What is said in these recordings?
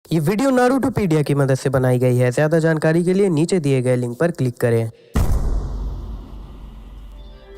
ये वीडियो नारुटोपीडिया की मदद से बनाई गई है। ज्यादा जानकारी के लिए नीचे दिए गए लिंक पर क्लिक करें।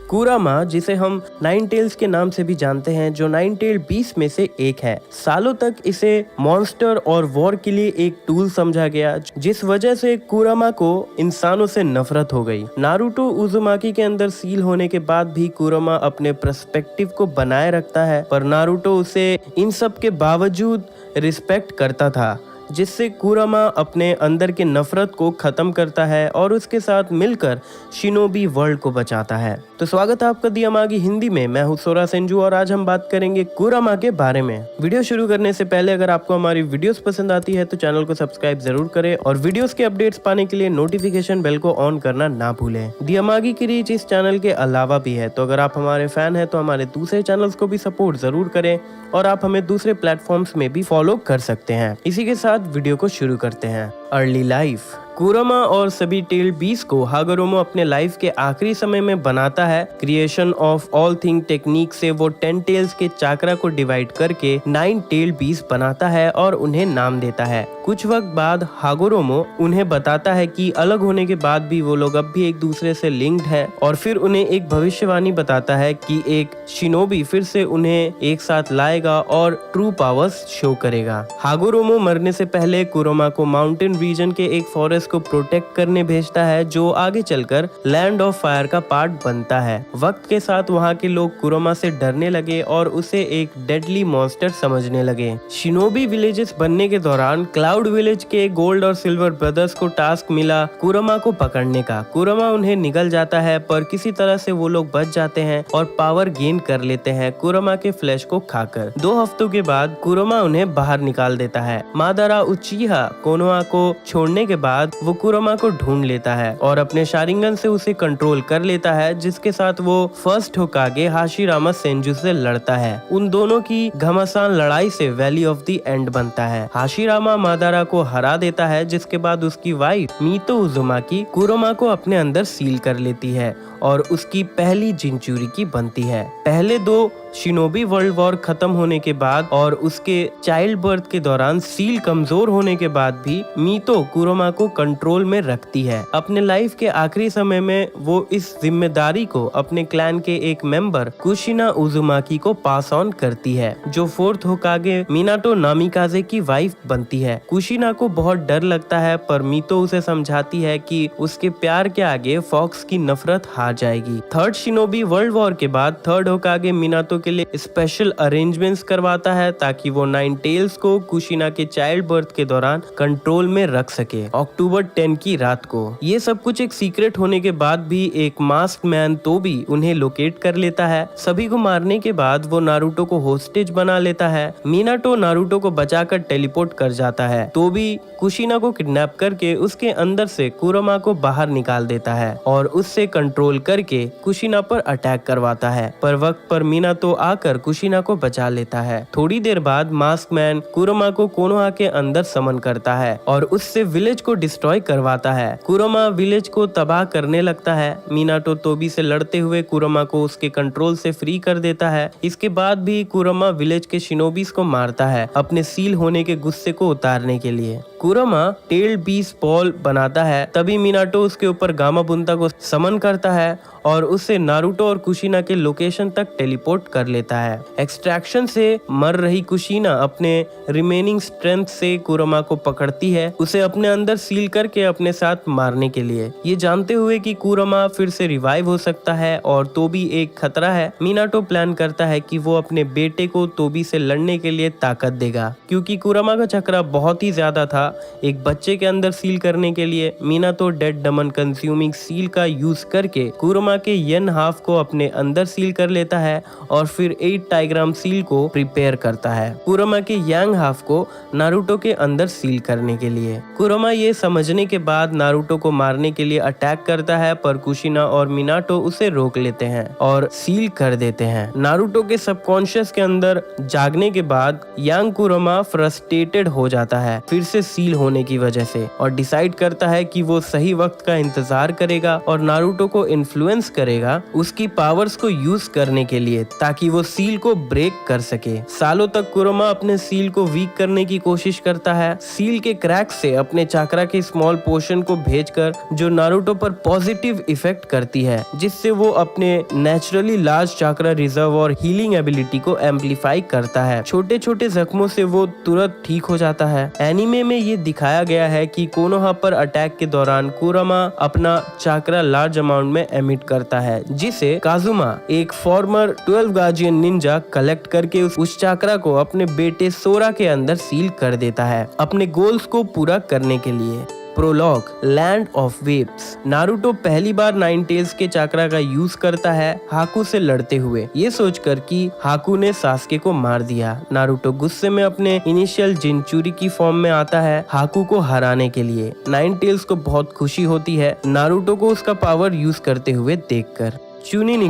कुरामा, जिसे हम नाइन टेल्स के नाम से भी जानते हैं, जो नाइन टेल बीस्ट में से एक है, सालों तक इसे मॉन्स्टर और वॉर के लिए एक टूल समझा गया, जिस वजह से कुरामा को इंसानों से नफरत हो गई। नारुतो उज़ुमाकी के अंदर सील होने के बाद भी कुरामा अपने पर्सपेक्टिव को बनाए रखता है, पर नारुतो उसे इन सब के बावजूद रिस्पेक्ट करता था, जिससे कुरामा अपने अंदर के नफरत को खत्म करता है और उसके साथ मिलकर शिनोबी वर्ल्ड को बचाता है। तो स्वागत है आपका दियामागी हिंदी में। मैं हूं सोरा सेंजू और आज हम बात करेंगे कुरामा के बारे में। वीडियो शुरू करने से पहले अगर आपको हमारी वीडियोस पसंद आती है तो चैनल को सब्सक्राइब जरूर करें और वीडियोस के अपडेट्स पाने के लिए नोटिफिकेशन बेल को ऑन करना ना भूलें। दियामागी की रीच इस चैनल के अलावा भी है, तो अगर आप हमारे फैन है तो हमारे दूसरे चैनल्स को भी सपोर्ट जरूर करें और आप हमें दूसरे प्लेटफॉर्म्स में भी फॉलो कर सकते हैं। इसी के साथ वीडियो को शुरू करते हैं। Early life. कुरामा और सभी टेल बीस को हागोरोमो अपने लाइफ के आखिरी समय में बनाता है। Creation of all thing technique से वो 10 टेल्स के चाक्रा को डिवाइड करके 9 टेल बीस बनाता है और उन्हें नाम देता है। कुछ वक्त बाद हागोरोमो उन्हें बताता है कि अलग होने के बाद भी वो लोग अब भी एक दूसरे से लिंक्ड है, और फिर उन्हें एक भविष्यवाणी बताता है कि एक शिनोबी फिर से उन्हें एक साथ लाएगा और ट्रू पावर्स शो करेगा। हागोरोमो मरने से पहले कुरामा को माउंटेन रीजन के एक फॉरेस्ट को प्रोटेक्ट करने भेजता है, जो आगे चलकर लैंड ऑफ फायर का पार्ट बनता है। वक्त के साथ वहाँ के लोग कुरामा से डरने लगे और उसे एक डेडली मॉन्स्टर समझने लगे। शिनोबी विलेजेस बनने के दौरान क्लाउड विलेज के गोल्ड और सिल्वर ब्रदर्स को टास्क मिला कुरामा को पकड़ने का। कुरामा उन्हें निगल जाता है, पर किसी तरह से वो लोग बच जाते हैं और पावर गेन कर लेते हैं कुरामा के फ्लैश को खाकर। 2 हफ्तों के बाद कुरामा उन्हें बाहर निकाल देता है। मादारा उचिहा कोनोहा को छोड़ने के बाद वो कुरामा को ढूंढ लेता है और अपने शारिंगन से उसे कंट्रोल कर लेता है, जिसके साथ वो फर्स्ट होकागे हाशिरामा सेंजू से लड़ता है। उन दोनों की घमासान लड़ाई से वैली ऑफ द एंड बनता है। हाशिरामा मादारा को हरा देता है, जिसके बाद उसकी वाइफ मीतो उज़ुमाकी कुरामा को अपने अंदर सील कर लेती है और उसकी पहली जिंचुरिकी बनती है। पहले 2 शिनोबी वर्ल्ड वॉर खत्म होने के बाद और उसके चाइल्ड बर्थ के दौरान सील कमजोर होने के बाद भी मीतो कुरामा को कंट्रोल में रखती है। अपने लाइफ के आखिरी समय में वो इस जिम्मेदारी को अपने क्लैन के एक मेंबर कुशिना उज़ुमाकी को पास ऑन करती है, जो 4th होकागे मिनाटो नामिकाजे की वाइफ बनती है। कुशिना को बहुत डर लगता है, पर मीतो उसे समझाती है कि उसके प्यार के आगे फॉक्स की नफरत हार जाएगी। 3rd शिनोबी वर्ल्ड वॉर के बाद 3rd होकागे मिनाटो के लिए स्पेशल अरेंजमेंट्स करवाता है ताकि वो 9 टेल्स को कुशिना के चाइल्ड बर्थ के दौरान कंट्रोल में रख सके। अक्टूबर 10 की रात को ये सब कुछ एक सीक्रेट होने के बाद भी एक मास्क मैन तोबी उन्हें लोकेट कर लेता है। सभी को मारने के बाद वो नारुतो को होस्टेज बना लेता है। मिनाटो नारुतो को बचाकर टेलीपोर्ट कर जाता है। तोबी कुशिना को किडनैप करके उसके अंदर से कुरामा को बाहर निकाल देता है और उससे कंट्रोल करके कुशिना पर अटैक करवाता है, पर वक्त पर मिनाटो आकर कुशिना को बचा लेता है। थोड़ी देर बाद मास्क मैन कुरामा को कोनोहा के अंदर समन करता है और उससे विलेज को डिस्ट्रॉय करवाता है। कुरामा विलेज को तबाह करने लगता है। मिनाटो तोबी से लड़ते हुए कुरामा को उसके कंट्रोल से फ्री कर देता है। इसके बाद भी कुरामा विलेज के शिनोबीज को मारता है अपने सील होने के गुस्से को उतारने के लिए। कुरामा टेल बीस बॉल बनाता है, तभी मिनाटो उसके ऊपर गामा बुंता को समन करता है और उससे नारुतो और कुशिना के लोकेशन तक टेलीपोर्ट कर लेता है। एक्सट्रैक्शन से मर रही कुशिना अपने रिमेनिंग स्ट्रेंथ से कुरामा को पकड़ती है, उसे अपने अंदर सील करके अपने साथ मारने के लिए। ये जानते हुए कि कुरामा फिर से रिवाइव हो सकता है और तोबी एक खतरा है, मिनाटो प्लान करता है कि वो अपने बेटे को तोबी से लड़ने के लिए ताकत देगा। क्योंकि कुरामा का चक्रा बहुत ही ज्यादा था एक बच्चे के अंदर सील करने के लिए, Minato dead demon consuming seal का यूज करके कुरामा के यन हाफ को अपने अंदर सील कर लेता है और फिर 8 टाइग्राम सील को प्रिपेयर करता है कुरामा के यांग हाफ को नारुतो के अंदर सील करने के लिए। कुरामा ये समझने के बाद नारुतो को मारने के लिए अटैक करता है, पर कुशिना और मिनाटो उसे रोक लेते हैं और सील कर देते हैं। नारुतो के सबकॉन्शियस के अंदर जागने के बाद यांग कुरामा फ्रस्ट्रेटेड हो जाता है फिर से सील होने की वजह से और डिसाइड करता है कि वो सही वक्त का इंतजार करेगा और नारुतो को इन्फ्लुएंस इन्फ्लुएंस करेगा उसकी पावर्स को यूज करने के लिए, ताकि वो सील को ब्रेक कर सके। सालों तक कुरोमा अपने सील को वीक करने की कोशिश करता है, सील के क्रैक से अपने चाकरा के स्मॉल पोर्शन को भेजकर, जो नारुतो पर पॉजिटिव इफेक्ट करती है, जिससे वो अपने नेचुरली लार्ज चाकरा रिजर्व और हीलिंग एबिलिटी को एम्पलीफाई करता है। छोटे छोटे जख्मों से वो तुरंत ठीक हो जाता है। एनिमे में ये दिखाया गया है कि कोनोहा पर अटैक के दौरान कुरोमा अपना चाकरा लार्ज अमाउंट में एमिट करता है, जिसे काजुमा, एक फॉर्मर 12 गार्जियन निंजा, कलेक्ट करके उस चाकरा को अपने बेटे सोरा के अंदर सील कर देता है, अपने गोल्स को पूरा करने के लिए। Prologue, land of waves. Naruto पहली बार नाइन टेल्स के चाकरा का यूज करता है हाकू से लड़ते हुए, ये सोचकर कि हाकू ने सास्के को मार दिया। नारुतो गुस्से में अपने इनिशियल जिनचूरी की फॉर्म में आता है हाकू को हराने के लिए। नाइन टेल्स को बहुत खुशी होती है नारुतो को उसका पावर यूज करते हुए देखकर। चूनिन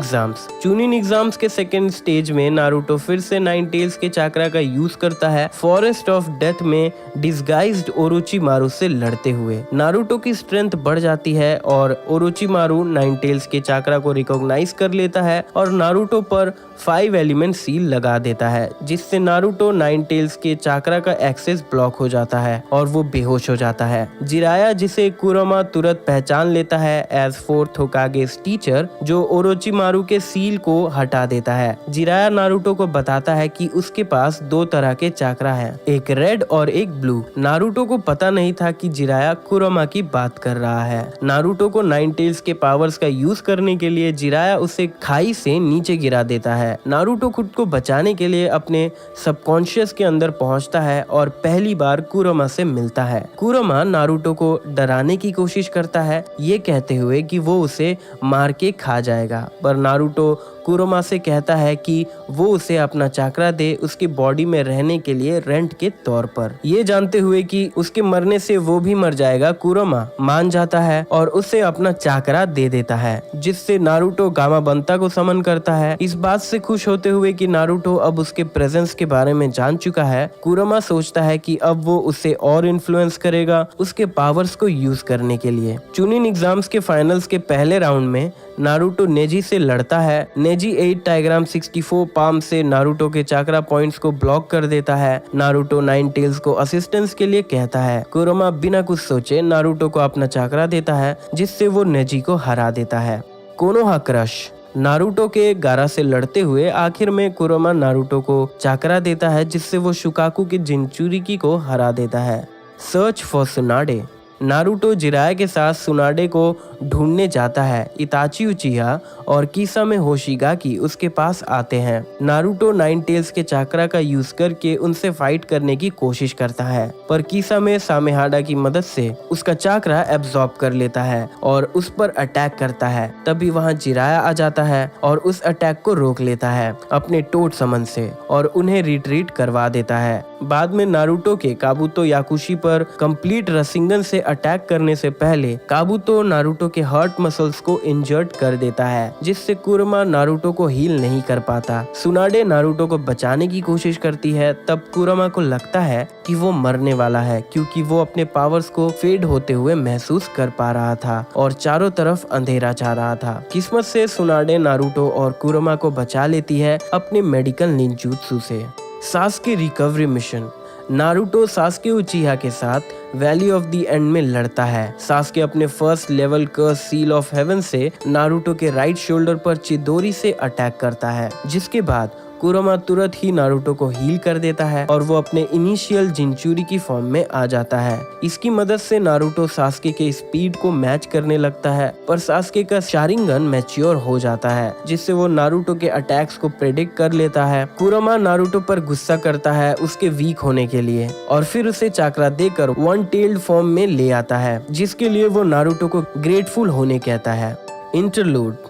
एग्जाम्स के सेकेंड स्टेज में नारुतो फिर से नाइन टेल्स के चाकरा का यूज करता है फॉरेस्ट ऑफ डेथ में डिस्गाइज्ड ओरोचिमारू से लड़ते हुए। नारुतो की स्ट्रेंथ बढ़ जाती है और ओरोचिमारू नाइन टेल्स के चाकरा को रिकॉग्नाइज कर लेता है और नारुतो पर 5 एलिमेंट सील लगा देता है, जिससे नारुतो नाइन टेल्स के चाकरा का एक्सेस ब्लॉक हो जाता है और वो बेहोश हो जाता है। जिराया, जिसे कुरोमा तुरंत पहचान लेता है एज 4th होकागे's टीचर, जो ओरोचिमारू के सील को हटा देता है। जिराया नारुतो को बताता है कि उसके पास 2 तरह के चाकरा हैं, एक रेड और एक ब्लू। नारुतो को पता नहीं था कि जिराया कुरोमा की बात कर रहा है। नारुतो को नाइन टेल्स के पावर्स का यूज करने के लिए जिराया उसे खाई से नीचे गिरा देता है। नारुतो खुद को बचाने के लिए अपने सबकॉन्शियस के अंदर पहुंचता है और पहली बार कुरोमा से मिलता है। कुरोमा नारुतो को डराने की कोशिश करता है, ये कहते हुए कि वो उसे मार के खा जाएगा, पर नारुतो कुरोमा से कहता है कि वो उसे अपना चाकरा दे उसकी बॉडी में रहने के लिए रेंट के तौर पर। ये जानते हुए कि उसके मरने से वो भी मर जाएगा, कुरोमा मान जाता है और उसे अपना चाकरा दे देता है, जिससे नारुतो गामाबंता को समन करता है। इस बात से खुश होते हुए कि नारुतो अब उसके प्रेजेंस के बारे में जान चुका है, कुरोमा सोचता है कि अब वो उसे और इन्फ्लुएंस करेगा उसके पावर्स को यूज करने के लिए। चूनिन एग्जाम्स के फाइनल्स के पहले राउंड में नारुतो नेजी से लड़ता है। नेजी 8 टाइग्राम 64 पाम से नारुतो के चाकरा पॉइंट्स को ब्लॉक कर देता है। नारुतो नाइन टेल्स को असिस्टेंस के लिए कहता है। कुरोमा बिना कुछ सोचे नारुतो को अपना चाकरा देता है, जिससे वो नेजी को हरा देता है। Konoha crush. नारुतो के गारा से लड़ते हुए आखिर में कुरोमा नारुतो को चाकरा देता है, जिससे वो शुकाकू के जिनचुरिकी को हरा देता है। Search for सुनाडे। नारुतो जिराया के साथ सुनाडे को ढूंढने जाता है। इताची उचिहा और किसामे होशिगाकी उसके पास आते हैं। नारुतो नाइन टेल्स के चाकरा का यूज करके उनसे फाइट करने की कोशिश करता है, पर किसामे सामेहाडा की मदद से उसका चाकरा एब्जॉर्ब कर लेता है और उस पर अटैक करता है। तभी वहां जिराया आ जाता है और उस अटैक को रोक लेता है अपने टोट समन से और उन्हें रिट्रीट करवा देता है। बाद में नारुतो के काबुतो याकुशी पर कंप्लीट रसिंगन से अटैक करने से पहले काबुतो नारुतो के हर्ट मसल्स को इंजर्ड कर देता है, जिससे कुरोमा नारुतो को हील नहीं कर पाता। सुनाडे नारुतो को बचाने की कोशिश करती है, तब कुरोमा को लगता है कि वो मरने वाला है, क्योंकि वो अपने पावर्स को फेड होते हुए महसूस कर पा रहा था और चारों तरफ अंधेरा छा रहा था। किस्मत से सुनाडे नारुतो और कुरोमा को बचा लेती है अपने मेडिकल निंजुत्सु से। Sasuke recovery mission. Naruto Sasuke उचिहा के साथ वैली ऑफ द एंड में लड़ता है। सास्के अपने first level curse seal of heaven से नारुतो के राइट शोल्डर पर चिदोरी से अटैक करता है, जिसके बाद कुरोमा तुरंत ही नारुतो को हील कर देता है और वो अपने इनिशियल जिनचुरी की फॉर्म में आ जाता है। इसकी मदद से नारुतो सास्के के स्पीड को मैच करने लगता है, पर सास्के का शारिंगन मैच्योर हो जाता है, जिससे वो नारुतो के अटैक्स को प्रेडिक्ट कर लेता है। कुरोमा नारुतो पर गुस्सा करता है उसके वीक होने के लिए और फिर उसे चाकरा देकर वन टेल्ड फॉर्म में ले आता है, जिसके लिए वो नारुतो को ग्रेटफुल होने कहता है। इंटरलूड।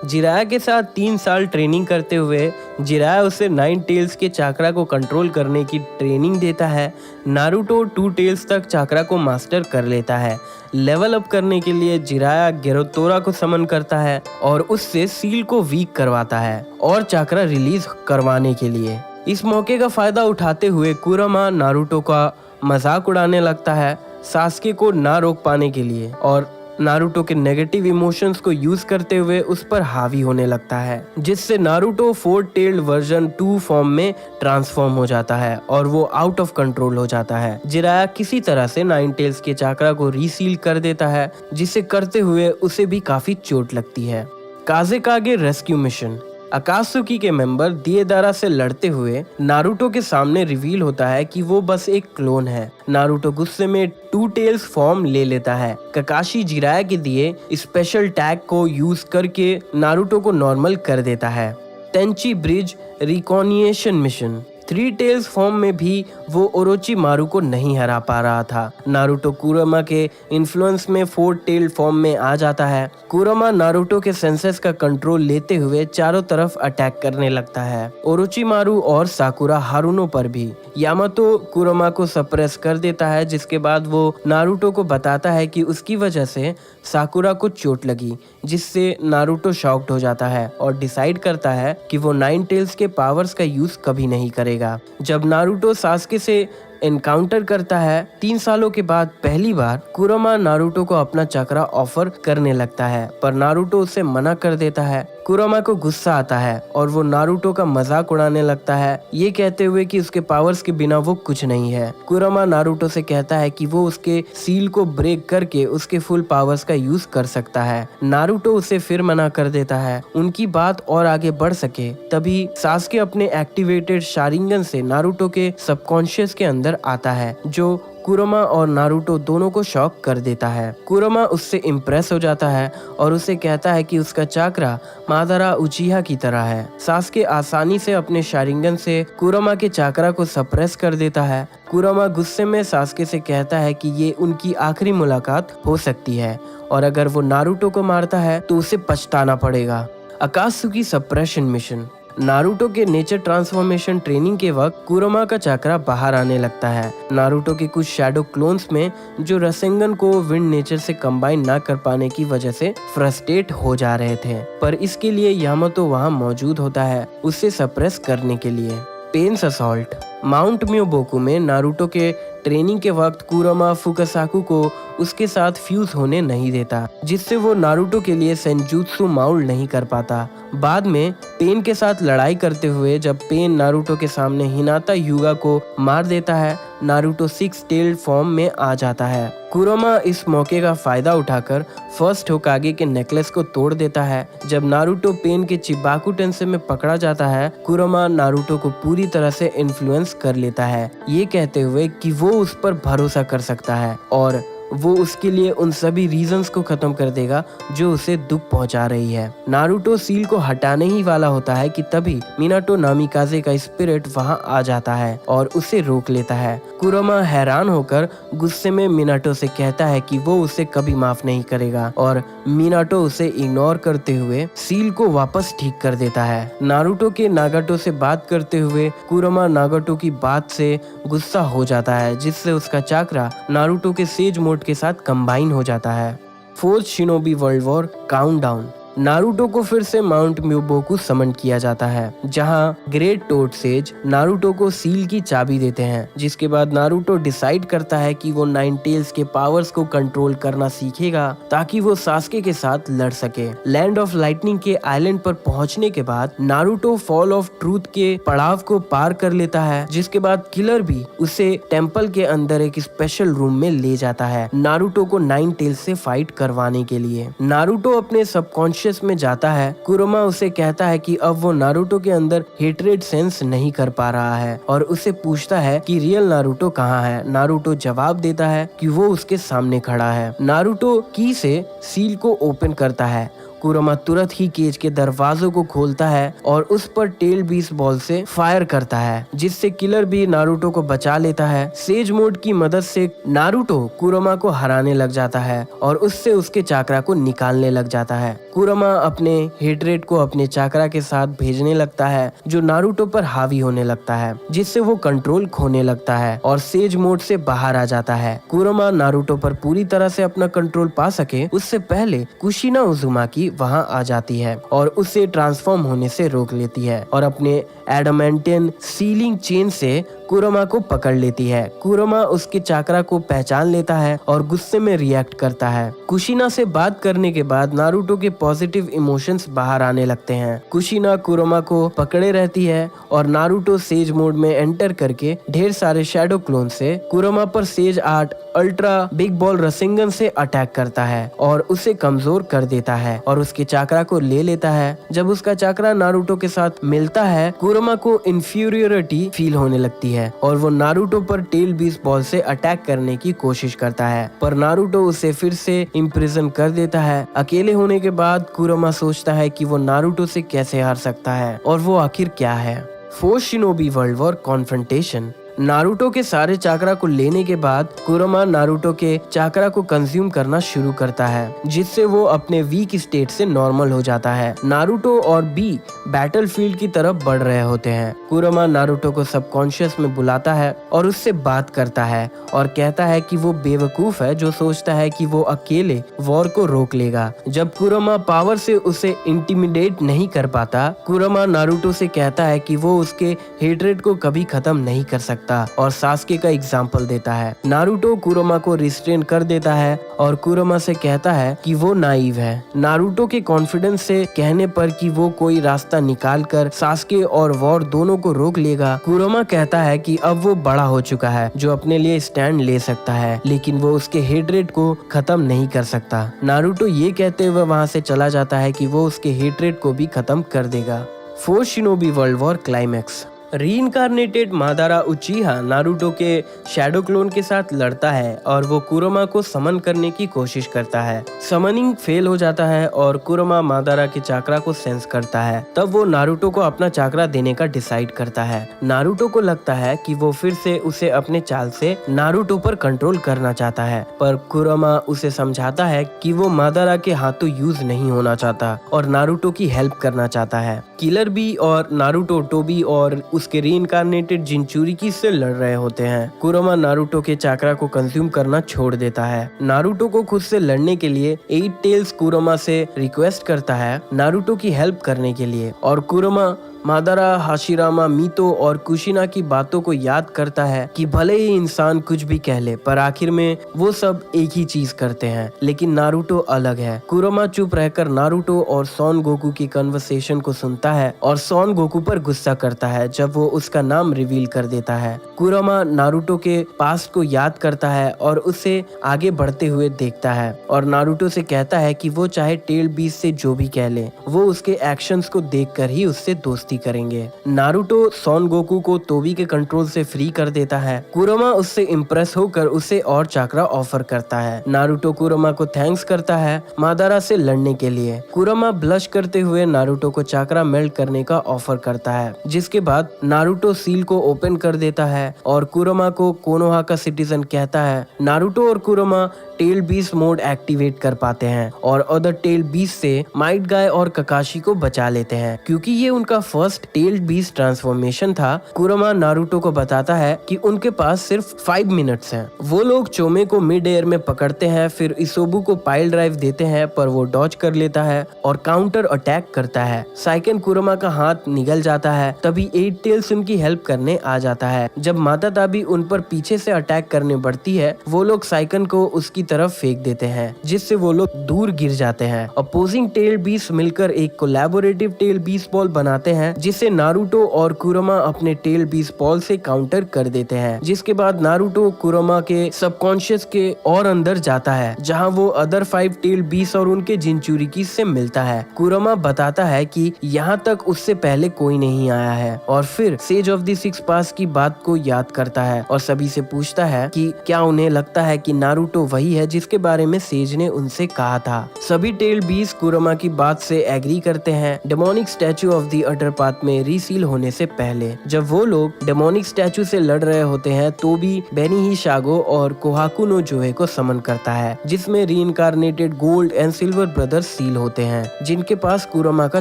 जिराया के साथ 3 साल ट्रेनिंग करते हुए जिराया उसे 9 टेल्स के चाकरा को कंट्रोल करने की ट्रेनिंग देता है। नारुतो 2 टेल्स तक चाकरा को मास्टर कर लेता है। लेवल अप करने के लिए जिराया गेरोतोरा को समन करता है और उससे सील को वीक करवाता है और चाकरा रिलीज करवाने के लिए। इस मौके का फायदा उठाते हुए कुरोमा नारुतो का मजाक उड़ाने लगता है सास्के को ना रोक पाने के लिए और नारुतो के नेगेटिव इमोशंस को यूज करते हुए उस पर हावी होने लगता है, जिससे नारुतो 4 टेल्ड वर्जन 2 फॉर्म में ट्रांसफॉर्म हो जाता है और वो आउट ऑफ कंट्रोल हो जाता है। जिराया किसी तरह से 9 टेल्स के चाक्रा को रीसील कर देता है, जिसे करते हुए उसे भी काफी चोट लगती है। काज़ेकागे रेस्क्यू मिशन। अकात्सुकी के मेंबर दिएदारा से लड़ते हुए नारुतो के सामने रिवील होता है कि वो बस एक क्लोन है। नारुतो गुस्से में 2 टेल्स फॉर्म ले लेता है। ककाशी जिराया के दिए स्पेशल टैग को यूज करके नारुतो को नॉर्मल कर देता है। टेंची ब्रिज रिकॉनिएशन मिशन। 3 टेल्स फॉर्म में भी वो ओरोचिमारू को नहीं हरा पा रहा था। नारुतो कुरोमा के इन्फ्लुएंस में 4 टेल्ड फॉर्म में आ जाता है। कुरोमा नारुतो के सेंसेस का कंट्रोल लेते हुए चारों तरफ अटैक करने लगता है, ओरोचिमारू और साकुरा हारुनो पर भी। यामातो कुरोमा को सप्रेस कर देता है, जिसके बाद वो नारुतो को बताता है कि उसकी वजह से साकुरा को चोट लगी, जिससे नारुतो शॉक्ड हो जाता है और डिसाइड करता है कि वो 9 टेल्स के पावर्स का यूज कभी नहीं करेगा। जब नारुतो सास्के से एनकाउंटर करता है 3 सालों के बाद पहली बार, कुरोमा नारुतो को अपना चक्रा ऑफर करने लगता है, पर नारुतो उसे मना कर देता है। कुरोमा को गुस्सा आता है और वो नारुतो का मजाक उड़ाने लगता है, ये कहते हुए कि उसके पावर्स के बिना वो कुछ नहीं है। कुरोमा नारुतो से कहता है कि वो उसके सील को ब्रेक करके उसके फुल पावर्स का यूज कर सकता है। नारुतो उसे फिर मना कर देता है। उनकी बात और आगे बढ़ सके तभी सास्के अपने एक्टिवेटेड शारिंगन से नारुतो के सबकॉन्शियस के अंदर आता है, जो कुरोमा और नारुतो दोनों को शॉक कर देता है। कुरोमा उससे इम्प्रेस हो जाता है और उसे कहता है कि उसका चाक्रा मादारा उचिहा की तरह है। सास्के आसानी से अपने शारिंगन से कुरोमा के चाक्रा को सप्रेस कर देता है। कुरोमा गुस्से में सास्के से कहता है कि ये उनकी आखिरी मुलाकात हो सकती है और अगर वो नारुतो को मारता है तो उसे पछताना पड़ेगा। अकात्सुकी सप्रेशन मिशन। नारुतो के नेचर ट्रांसफॉर्मेशन ट्रेनिंग के वक्त कुरोमा का चाक्रा बाहर आने लगता है। नारुतो के कुछ शैडो क्लोन्स में जो रसेंगन को विंड नेचर से कंबाइन ना कर पाने की वजह से फ्रस्ट्रेट हो जा रहे थे, पर इसके लिए यामातो वहां मौजूद होता है उसे सप्रेस करने के लिए। Pens assault. माउंट म्योबोकू में नारुतो के ट्रेनिंग के वक्त कुरोमा फुकासाकु को उसके साथ फ्यूज होने नहीं देता, जिससे वो नारुतो के लिए सेंजुत्सु माउल्ड नहीं कर पाता। बाद में पेन के साथ लड़ाई करते हुए जब पेन नारुतो के सामने हिनाता युगा को मार देता है, नारुतो 6 टेल्ड फॉर्म में आ जाता है। कुरोमा इस मौके का फायदा उठाकर फर्स्ट होकागे के नेकलेस को तोड़ देता है। जब नारुतो पेन के चिबाकू टेंसे में पकड़ा जाता है, कुरोमा नारुतो को पूरी तरह से इन्फ्लुएंस कर लेता है, ये कहते हुए कि वो उस पर भरोसा कर सकता है और वो उसके लिए उन सभी रीजंस को खत्म कर देगा जो उसे दुख पहुंचा रही है। नारुतो सील को हटाने ही वाला होता है कि तभी मिनाटो नामिकाजे का स्पिरिट वहां आ जाता है और उसे रोक लेता है। कुरोमा हैरान होकर गुस्से में मिनाटो से कहता है कि वो उसे कभी माफ नहीं करेगा और मिनाटो उसे इग्नोर करते हुए सील को वापस ठीक कर देता है। नारुतो के नागाटो से बात करते हुए कुरोमा नागाटो की बात से गुस्सा हो जाता है, जिससे उसका चाक्रा नारुतो के सेज मोड के साथ कंबाइन हो जाता है। 4th shinobi world war countdown. Naruto को फिर से माउंट म्योबोकू समन किया जाता है, जहां ग्रेट टोड सेज नारुतो को सील की चाबी देते हैं, जिसके बाद नारुतो डिसाइड करता है कि वो 9 टेल्स के पावर्स को कंट्रोल करना सीखेगा ताकि वो सास्के के साथ लड़ सके। लैंड ऑफ लाइटनिंग के आइलैंड पर पहुंचने के बाद नारुतो फॉल ऑफ ट्रूथ के पड़ाव को पार कर लेता है, जिसके बाद किलर भी उसे टेम्पल के अंदर एक स्पेशल रूम में ले जाता है नारुतो को 9 टेल्स से फाइट करवाने के लिए। नारुतो अपने सबकॉन्शियस में जाता है। कुरोमा उसे कहता है कि अब वो नारुतो के अंदर हेट्रेड सेंस नहीं कर पा रहा है और उसे पूछता है कि रियल नारुतो कहाँ है। नारुतो जवाब देता है कि वो उसके सामने खड़ा है। नारुतो की से सील को ओपन करता है। कुरोमा तुरंत ही केज के दरवाजों को खोलता है और उस पर टेल बीस बॉल से फायर करता है, जिससे किलर भी नारुतो को बचा लेता है। सेज मोड की मदद से नारुतो कुरोमा को हराने लग जाता है और उससे उसके चाक्रा को निकालने लग जाता है। कुरोमा अपने हेट्रेड को अपने चाक्रा के साथ भेजने लगता है, जो नारुतो पर हावी होने लगता है, जिससे वो कंट्रोल खोने लगता है और सेज मोड से बाहर आ जाता है। कुरोमा नारुतो पर पूरी तरह से अपना कंट्रोल पा सके उससे पहले कुशिना उजुमाकी वहां आ जाती है और उसे ट्रांसफॉर्म होने से रोक लेती है और अपने एडामेंटियन सीलिंग चेन से कुरोमा को पकड़ लेती है। कुरोमा उसके चाकरा को पहचान लेता है और गुस्से में रिएक्ट करता है। कुशिना से बात करने के बाद नारुतो के पॉजिटिव इमोशंस बाहर आने लगते हैं। कुशिना कुरोमा को पकड़े रहती है और नारुतो सेज मोड में एंटर करके ढेर सारे शैडो क्लोन से कुरोमा per phase 8 ultra big ball रसिंगन से अटैक करता है और उसे कमजोर कर देता है और उसके चाकरा को ले लेता है। जब उसका चाकरा नारुतो के साथ मिलता है, कुरोमा को इंफीरियरिटी फील होने लगती है और वो नारुतो पर टेल बीस्ट बॉल से अटैक करने की कोशिश करता है, पर नारुतो उसे फिर से इम्प्रिजन कर देता है। अकेले होने के बाद कुरोमा सोचता है कि वो नारुतो से कैसे हार सकता है और वो आखिर क्या है। Fourth shinobi world war confrontation. Naruto के सारे चाकरा को लेने के बाद कुरोमा नारुतो के चाकरा को कंज्यूम करना शुरू करता है, जिससे वो अपने वीक स्टेट से नॉर्मल हो जाता है। नारुतो और बी बैटलफील्ड की तरफ बढ़ रहे होते हैं। कुरोमा नारुतो को सबकॉन्शियस में बुलाता है और उससे बात करता है और कहता है कि वो बेवकूफ है जो सोचता है कि वो अकेले वॉर को रोक लेगा। जब कुरोमा पावर से उसे इंटिमिडेट नहीं कर पाता, कुरोमा नारुतो से कहता है कि वो उसके हेट्रेड को कभी खत्म नहीं कर सकता और सास्के का एग्जाम्पल देता है। नारुतो कुरोमा को रिस्ट्रेन कर देता है और कुरोमा से कहता है कि वो नाइव है। नारुतो के कॉन्फिडेंस से कहने पर कि वो कोई रास्ता निकाल कर सास्के और वॉर दोनों को रोक लेगा, कुरोमा कहता है कि अब वो बड़ा हो चुका है जो अपने लिए स्टैंड ले सकता है, लेकिन वो उसके हेट्रेड को खत्म नहीं कर सकता। नारुतो ये कहते हुए वहाँ से चला जाता है कि वो उसके हेट्रेड को भी खत्म कर देगा। Fourth shinobi world war climax. Reincarnated Madara Uchiha Naruto के शैडो क्लोन के साथ लड़ता है और वो कुरोमा को समन करने की कोशिश करता है। समनिंग फेल हो जाता है और कुरोमा मादारा के चाकरा को सेंस करता है। तब वो नारुतो को अपना चाकरा देने का डिसाइड करता है। नारुतो को लगता है कि वो फिर से उसे अपने चाल से नारुतो पर कंट्रोल करना चाहता है, पर कुरोमा उसे समझाता है कि वो मादारा के हाथों यूज नहीं होना चाहता और नारुतो की हेल्प करना चाहता है। किलर बी और नारुतो टोबी और उसके रीइंकार्नेटेड जिनचुरिकी से लड़ रहे होते हैं। कुरोमा नारुतो के चाकरा को कंज्यूम करना छोड़ देता है। नारुतो को खुद से लड़ने के लिए 8 टेल्स कुरोमा से रिक्वेस्ट करता है नारुतो की हेल्प करने के लिए और कुरोमा मादारा, हाशिरामा, मीतो और कुशिना की बातों को याद करता है कि भले ही इंसान कुछ भी कह ले, पर आखिर में वो सब एक ही चीज करते हैं। लेकिन नारुतो अलग है। कुरोमा चुप रहकर नारुतो और सॉन गोकू की कन्वर्सेशन को सुनता है और सॉन गोकू पर गुस्सा करता है जब वो उसका नाम रिवील कर देता है। कुरोमा नारुतो के पास्ट को याद करता है और उसे आगे बढ़ते हुए देखता है और नारुतो से कहता है कि वो चाहे टेल बीस्ट से जो भी कह ले, वो उसके एक्शंस को देखकर ही उससे दोस्ती करेंगे। नारुतो सॉन गोकू को तोबी के कंट्रोल से फ्री कर देता है। कुरोमा उससे इम्प्रेस होकर उसे और चाकरा ऑफर करता है। नारुतो कुरोमा को थैंक्स करता है मादारा से लड़ने के लिए। कुरोमा ब्लश करते हुए नारुतो को चाकरा मेल्ट करने का ऑफर करता है, जिसके बाद नारुतो सील को ओपन कर देता है और कुरोमा को कोनोहा का सिटीजन कहता है। नारुतो और कुरोमा टेल बीस्ट मोड एक्टिवेट कर पाते हैं और अदर टेल बीस्ट से माइट गाय और ककाशी को बचा लेते हैं। क्योंकि ये उनका फर्स्ट टेल बीस्ट ट्रांसफॉर्मेशन था, कुरोमा नारुतो को बताता है कि उनके पास सिर्फ 5 मिनट्स हैं। वो लोग चोमे को मिड एयर में पकड़ते हैं, फिर इसोबु को पाइल ड्राइव देते हैं, पर वो डॉज कर लेता है और काउंटर अटैक करता है। साइकेन कुरोमा का हाथ निगल जाता है, तभी 8 टेल्स उनकी हेल्प करने आ जाता है। जब माता ताबी उन पर पीछे से अटैक करने बढ़ती है, वो लोग साइकेन को उसकी तरफ फेंक देते हैं, जिससे वो लोग दूर गिर जाते हैं। अपोजिंग टेल बीस्ट मिलकर एक कोलैबोरेटिव टेल बीस्ट बॉल बनाते हैं, जिसे नारुतो और कुरोमा अपने टेल बीस्ट बॉल से काउंटर कर देते हैं। जिसके बाद नारुतो कुरोमा के सबकॉन्शियस के और अंदर जाता है, जहां वो अदर 5 टेल बीस्ट और उनके जिनचुरिकी से मिलता है। कुरोमा बताता है कि यहाँ तक उससे पहले कोई नहीं आया है और फिर सेज ऑफ द 6 पास की बात को याद करता है और सभी से पूछता है कि क्या उन्हें लगता है कि नारुतो वही है जिसके बारे में सेज ने उनसे कहा था। सभी टेल बीस्ट कुरोमा की बात से एग्री करते हैं demonic statue of the utter path में रीसील होने से पहले। जब वो लोग डेमोनिक स्टैचू से लड़ रहे होते हैं, तो भी बेनी ही शागो और कोहाकू नो जोहे को समन करता है, जिसमें reincarnated gold and silver brothers seal होते हैं, जिनके पास कुरोमा का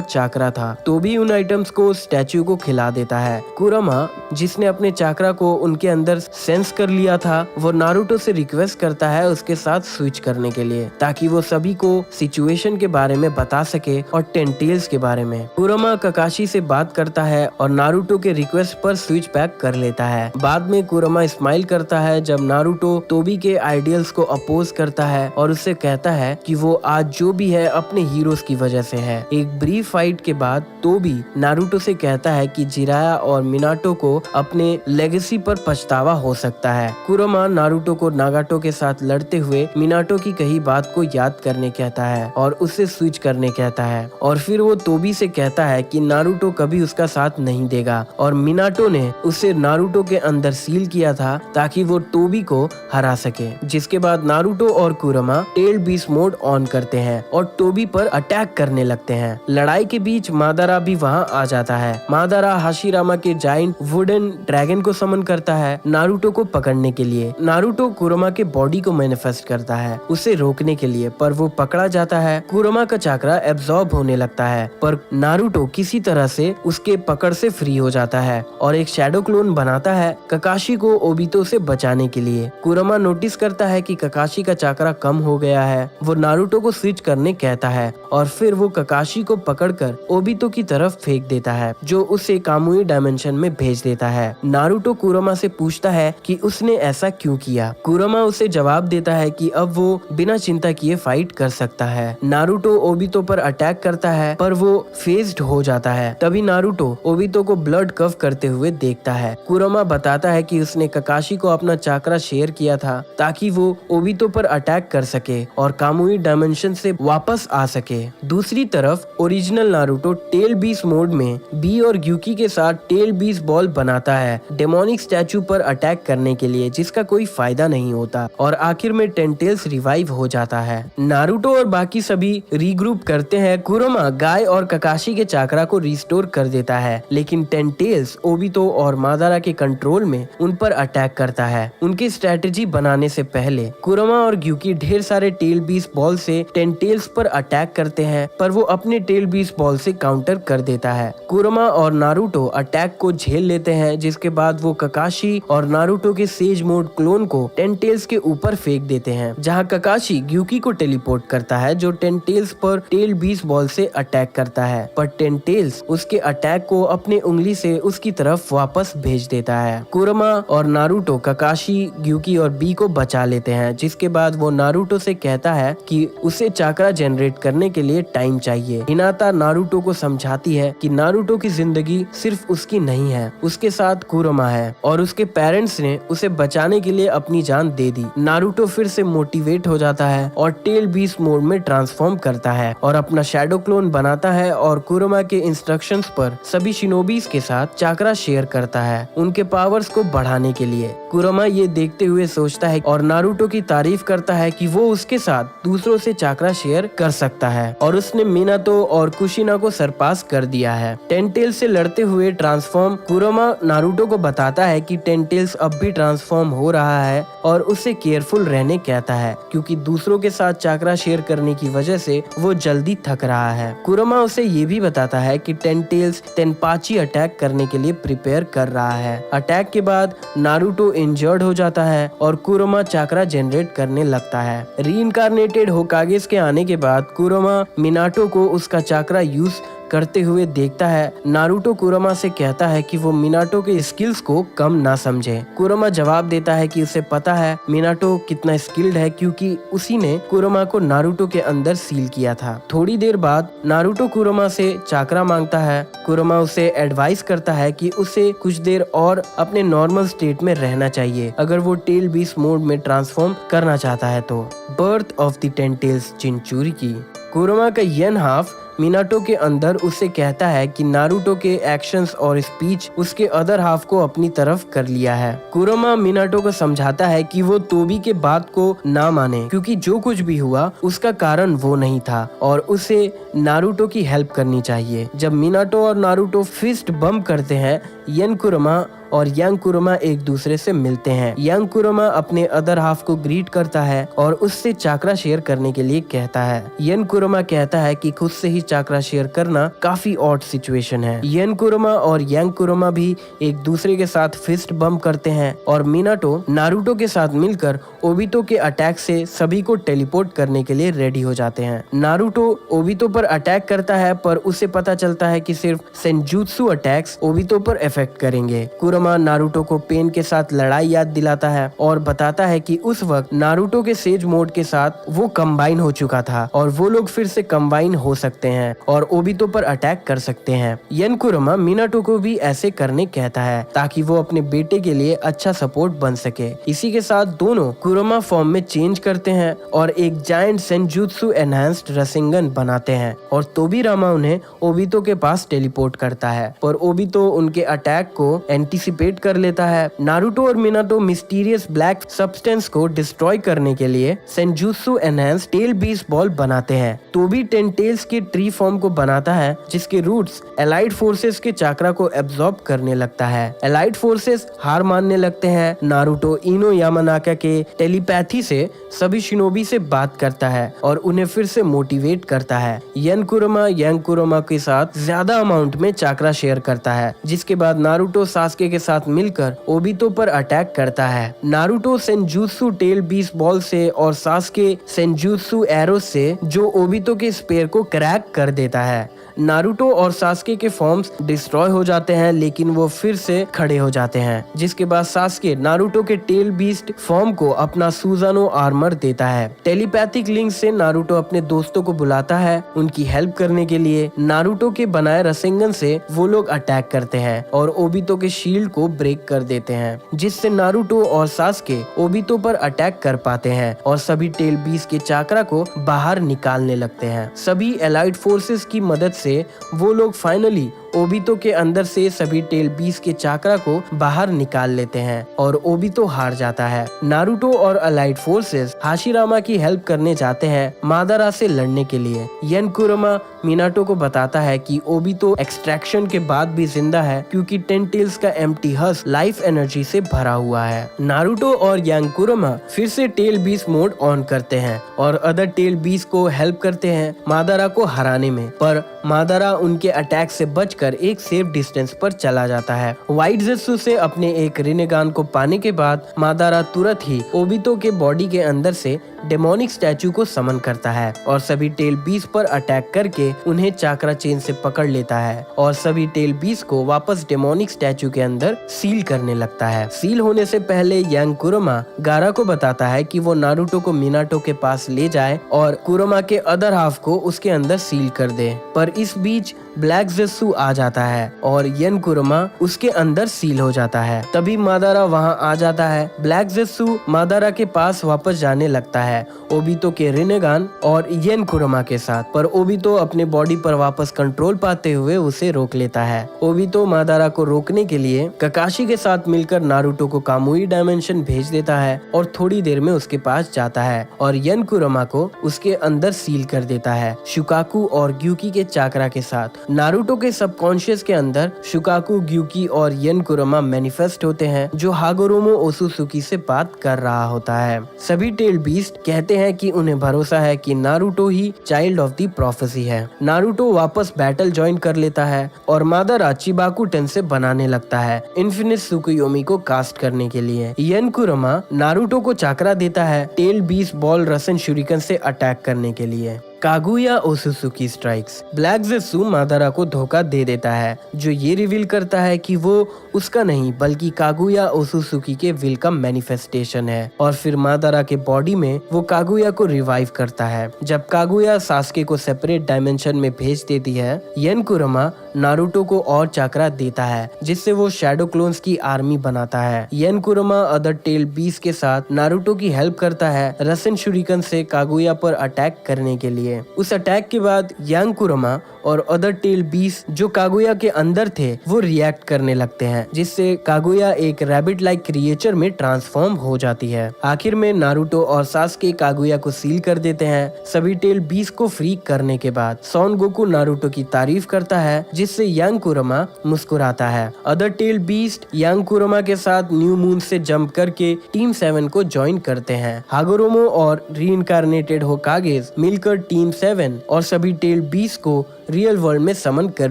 चाकरा था। तो भी उन आइटम्स को स्टैचू को खिला देता है। कुरोमा, जिसने अपने चाकरा को उनके अंदर सेंस कर लिया था, वो नारुतो से रिक्वेस्ट करता है उसके साथ स्विच करने के लिए, ताकि वो सभी को सिचुएशन के बारे में बता सके और 10 टेल्स के बारे में। कुरोमा ककाशी से बात करता है और नारुतो के रिक्वेस्ट पर स्विच बैक कर लेता है। बाद में कुरमा स्माइल करता है जब नारुतो तोबी के आइडियल्स को अपोज करता है और उससे कहता है कि वो आज जो भी है अपने हीरोज की वजह से है। एक ब्रीफ फाइट के बाद तोबी नारुतो से कहता है कि जिराया और मिनाटो को अपने लेगेसी पर पछतावा हो सकता है। कुरमा नारुतो को नागाटो के साथ लड़ते हुए मिनाटो की कही बात को याद करने कहता है और उससे स्विच करने कहता है और फिर वो तोबी से कहता है कि नारुतो कभी उसका साथ नहीं देगा और मिनाटो ने उसे नारुतो के अंदर सील किया था ताकि वो तोबी को हरा सके। जिसके बाद नारुतो और Kurama tail beast mode on करते हैं और तोबी पर अटैक करने लगते हैं। लड़ाई के बीच मादारा भी वहाँ आ जाता है। मादारा हाशिरामा के जाइंट वुडन ड्रैगन को समन करता है नारुतो को पकड़ने के लिए। नारुतो कुरमा के बॉडी को मैनिफेस्ट करता है उसे रोकने के लिए, पर वो पकड़ा जाता है। कुरमा का चाकरा एब्जॉर्ब होने लगता है पर नारुतो किसी तरह से उसके पकड़ से फ्री हो जाता है और एक शैडो क्लोन बनाता है ककाशी को ओबितो से बचाने के लिए। कुरमा नोटिस करता है कि ककाशी का चाकरा कम हो गया है। वो नारुतो को स्विच करने कहता है और फिर वो ककाशी को पकड़कर ओबितो की तरफ फेंक देता है जो उसे कामुई डायमेंशन में भेज देता है। नारुतो कुरमा से पूछता है कि उसने ऐसा क्यों किया। कुरमा उसे जवाब देता है कि अब वो बिना चिंता किए फाइट कर सकता है। नारुतो ओबितो पर अटैक करता है पर वो फेज्ड हो जाता है। तभी नारुतो ओबितो को ब्लड कफ करते हुए देखता है। कुरमा बताता है कि उसने ककाशी को अपना चाकरा शेयर किया था ताकि वो ओबितो पर अटैक कर सके और कामुई डायमेंशन से वापस आ सके। दूसरी तरफ original Naruto tail beast mode में बी और ग्यूकी के साथ टेल बीस्ट बॉल बनाता है डेमोनिक स्टैचू पर अटैक करने के लिए, जिसका कोई फायदा नहीं होता और आखिर में टेंटेल्स रिवाइव हो जाता है। नारुतो और बाकी सभी रीग्रुप करते हैं। कुरमा गाय और ककाशी के चाकरा को रिस्टोर कर देता है लेकिन टेंटेल्स ओबितो और मादारा के कंट्रोल में उन पर अटैक करता है। उनकी स्ट्रेटेजी बनाने से पहले कुरमा और ग्यूकी ढेर सारे टेल बीस्ट बॉल से टेंटेल्स पर अटैक करते हैं पर वो अपने टेल बीस्ट बॉल से काउंटर कर देता है। कुरमा और नारुतो अटैक को झेल लेते हैं जिसके बाद वो ककाशी और नारुतो के सेज मोड क्लोन को टेंटेल्स के ऊपर फेंक देते हैं, जहां ककाशी ग्यूकी को टेलीपोर्ट करता है जो टेंटेल्स पर टेल बीस्ट बॉल से अटैक करता है पर टेंटेल्स उसके अटैक को अपने उंगली से उसकी तरफ वापस भेज देता है। कुरमा और नारुतो ककाशी, ग्यूकी और बी को बचा लेते हैं जिसके बाद वो नारुतो से कहता है कि उसे चाकरा जनरेट करने के लिए टाइम चाहिए। हिनाता नारुतो को समझाती है कि नारुतो की जिंदगी सिर्फ उसकी नहीं है, उसके साथ कुरमा है और उसके पेरेंट्स ने उसे बचाने के लिए अपनी जान दे दी। नारुतो फिर से मोटिवेट हो जाता है और टेल बीस्ट मोड में ट्रांसफॉर्म करता है और अपना शैडो क्लोन बनाता है और कुरमा के इंस्ट्रक्शंस पर सभी शिनोबीज के साथ चाकरा शेयर करता है उनके पावर्स को बढ़ाने के लिए। कुरमा ये देखते हुए सोचता है और नारुतो की तारीफ करता है कि वो उसके साथ दूसरों से चाकरा शेयर कर सकता है और उसने मिनातो और कुशिना को सरपास कर दिया है। टेंटेल्स से लड़ते हुए ट्रांसफॉर्म कुरमा नारुतो को बताता है कि टेंटेल्स अब भी ट्रांसफॉर्म हो रहा है और उसे केयरफुल रहने कहता है क्योंकि दूसरों के साथ चाकरा शेयर करने की वजह से वो जल्दी थक रहा है। कुरमा उसे ये भी बताता है कि टेंटेल्स तेनपाची अटैक करने के लिए प्रिपेयर कर रहा है। अटैक के बाद नारुतो इंजर्ड हो जाता है और कुरमा चाकरा जनरेट करने लगता है। रीइंकार्नेटेड होकागेस के आने के बाद कुरमा मिनाटो को उसका चाकरा यूज करते हुए देखता है। नारुतो कुरमा से कहता है कि वो मिनाटो के स्किल्स को कम ना समझे। कुरमा जवाब देता है कि उसे पता है मिनाटो कितना स्किल्ड है क्योंकि उसी ने कुरमा को नारुतो के अंदर सील किया था। थोड़ी देर बाद नारुतो कुरमा से चाकरा मांगता है। कुरमा उसे एडवाइस करता है कि उसे कुछ देर और अपने नॉर्मल स्टेट में रहना चाहिए अगर वो टेल बीस्ट मोड में ट्रांसफॉर्म करना चाहता है तो। Birth of the ten tails jinchuriki. Kurama का यन हाफ मिनाटो के अंदर उससे कहता है कि नारुतो के एक्शंस और स्पीच उसके अदर हाफ को अपनी तरफ कर लिया है। कुरमा मिनाटो को समझाता है कि वो तोबी के बात को ना माने क्योंकि जो कुछ भी हुआ उसका कारण वो नहीं था और उसे नारुतो की हेल्प करनी चाहिए। जब मिनाटो और नारुतो फिस्ट बम्प करते हैं, यन कुरमा और यंग कुरमा एक दूसरे से मिलते हैं। यंग कुरमा अपने अदर हाफ को ग्रीट करता है और उससे चाकरा शेयर करने के लिए कहता है। यंग कुरमा कहता है कि खुद से ही चाकरा शेयर करना काफी ऑड सिचुएशन है। येन कुरोमा और यांग कुरोमा भी एक दूसरे के साथ फिस्ट बम्प करते हैं और मिनाटो नारुतो के साथ मिलकर ओबितो के अटैक से सभी को टेलीपोर्ट करने के लिए रेडी हो जाते हैं। नारुतो ओबितो पर अटैक करता है पर उसे पता चलता है कि सिर्फ सेंजुत्सु अटैक्स ओबितो पर इफेक्ट करेंगे। कुरोमा नारुतो को पेन के साथ लड़ाई याद दिलाता है और बताता है कि उस वक्त नारुतो के सेज मोड के साथ वो कंबाइन हो चुका था और वो लोग फिर से कंबाइन हो सकते हैं और ओबितो पर अटैक कर सकते हैं। येन कुरोमा मिनाटो को भी ऐसे करने कहता है ताकि वो अपने बेटे के लिए अच्छा सपोर्ट बन सके। इसी के साथ दोनों कुरोमा फॉर्म में चेंज करते हैं और एक जायंट सेंजुत्सु एनहांस्ड रसेंगन बनाते हैं और तोबिरामा उन्हें ओबितो के पास टेलीपोर्ट करता है पर ओबितो उनके अटैक को एंटिसिपेट कर लेता है। नारुतो और मिनाटो मिस्टीरियस ब्लैक सब्सटेंस को डिस्ट्रॉय करने के लिए सेंजुत्सु एनहांस्ड टेल बीस्ट बॉल बनाते हैं। तोबी टेंटेल्स के ट्री फॉर्म को बनाता है जिसके रूट्स एलाइड फोर्सेस के चाकरा को एब्जॉर्ब करने लगता है। एलाइड फोर्सेस हार मानने लगते हैं। नारुतो इनो यामानाका के टेलीपैथी से सभी शिनोबी से बात करता है और उन्हें फिर से मोटिवेट करता है। येन कुरोमा यांग कुरोमा के साथ ज्यादा अमाउंट में चाकरा शेयर करता है जिसके बाद नारुतो सास्के के साथ मिलकर ओबितो पर अटैक करता है। नारुतो सेंजुत्सु टेल बीस्ट बॉल से और सास्के सेंजुत्सु एरो से जो ओबितो के स्पेयर को क्रैक कर देता है। नारुतो और सास्के के फॉर्म्स डिस्ट्रॉय हो जाते हैं लेकिन वो फिर से खड़े हो जाते हैं जिसके बाद सास्के नारुतो के टेल बीस्ट फॉर्म को अपना सुजानो आर्मर देता है। टेलीपैथिक लिंक से नारुतो अपने दोस्तों को बुलाता है उनकी हेल्प करने के लिए। नारुतो के बनाए रसेंगन से वो लोग अटैक करते हैं और ओबितो के शील्ड को ब्रेक कर देते हैं जिससे नारुतो और सास्के ओबितो पर अटैक कर पाते हैं और सभी टेल बीस्ट के चाकरा को बाहर निकालने लगते हैं। सभी एलाइड फोर्सेस की मदद से वो लोग फाइनली ओबितो के अंदर से सभी टेल बीस्ट के चाकरा को बाहर निकाल लेते हैं और ओबितो हार जाता है। नारुतो और अलाइड फोर्सेस हाशिरामा की हेल्प करने जाते हैं मादारा से लड़ने के लिए। येन कुरोमा मिनाटो को बताता है कि ओबितो एक्सट्रैक्शन के बाद भी जिंदा है क्योंकि टेंटेल्स का एम्प्टी हस्क लाइफ एनर्जी से भरा हुआ है। नारुतो और यांग कुरोमा फिर से टेल बीस्ट मोड ऑन करते हैं और अदर टेल बीस्ट को हेल्प करते हैं मादारा को हराने में, पर मादारा उनके अटैक से बचकर एक सेफ डिस्टेंस पर चला जाता है। व्हाइट ज़ेत्सु से अपने एक रिनेगान को पाने के बाद मादारा तुरंत ही ओबितो के बॉडी के अंदर से डेमोनिक स्टैचू को समन करता है और सभी टेल बीस्ट पर अटैक करके उन्हें चाकरा चेन से पकड़ लेता है और सभी टेल बीस्ट को वापस डेमोनिक स्टैचू के अंदर सील करने लगता है। सील होने से पहले यांग कुरोमा गारा को बताता है कि वो नारुतो को मिनाटो के पास ले जाए और कुरोमा के अदर हाफ को उसके अंदर सील कर दे, पर इस बीच ब्लैक ज़ेत्सु आ जाता है और येन कुरोमा उसके अंदर सील हो जाता है। तभी मादारा वहां आ जाता है। ब्लैक ज़ेत्सु मादारा के पास वापस जाने लगता है ओबितो के रिनेगान और येन कुरोमा के साथ, पर ओबितो अपने बॉडी पर वापस कंट्रोल पाते हुए उसे रोक लेता है। ओबितो मादारा को रोकने के लिए ककाशी के साथ मिलकर नारुतो को कामुई डायमेंशन भेज देता है और थोड़ी देर में उसके पास जाता है और येन कुरोमा को उसके अंदर सील कर देता है शुकाकू और ग्यूकी के चाकरा के साथ। नारुतो के सबकॉन्शियस के अंदर शुकाकू, ग्यूकी और येन कुरोमा मैनिफेस्ट होते हैं जो हागोरोमो ओसुसुकी से बात कर रहा होता है। सभी टेल बीस्ट कहते हैं कि उन्हें भरोसा है कि Naruto he child of the prophecy है। नारुतो वापस बैटल ज्वाइन कर लेता है और मादारा चिबाकू टेंसे बनाने लगता है इन्फिनिट सुकुयोमी को कास्ट करने के लिए। येन कुरोमा नारुतो को चाकरा देता है टेल बीस्ट बॉल रसन शुरिकन से अटैक करने के लिए। कागुया ओसुसुकी स्ट्राइक्स। ब्लैक ज़ेत्सु मादारा को धोखा दे देता है जो ये रिवील करता है कि वो उसका नहीं बल्कि कागुया ओसुसुकी के विल का मैनिफेस्टेशन है और फिर मादारा के बॉडी में वो कागुया को रिवाइव करता है। जब कागुया सास्के को सेपरेट डायमेंशन में भेज देती है, येन कुरोमा नारुतो को और चाकरा देता है जिससे वो शैडो क्लोन्स की आर्मी बनाता है। येन कुरोमा अदर टेल बीस्ट के साथ नारुतो की हेल्प करता है रसन शुरिकन से कागुया पर अटैक करने के लिए। उस अटैक के बाद यांग कुरोमा और अदर टेल बीस्ट जो कागुया के अंदर थे वो रिएक्ट करने लगते हैं जिससे कागुया एक रैबिट लाइक क्रिएचर में ट्रांसफॉर्म हो जाती है। आखिर में नारुतो और सास्के कागुया को सील कर देते हैं। सभी टेल बीस्ट को फ्री करने के बाद सॉन गोकू नारुतो की तारीफ करता है जिससे यांग कुरोमा मुस्कुराता है। अदर टेल बीस्ट यांग कुरोमा के साथ न्यू मून से जंप करके टीम 7 को ज्वाइन करते हैं। हागोरोमो और रीइंकार्नेटेड होकागेस मिलकर टीम 7 और सभी टेल बीस्ट को रियल वर्ल्ड में समन कर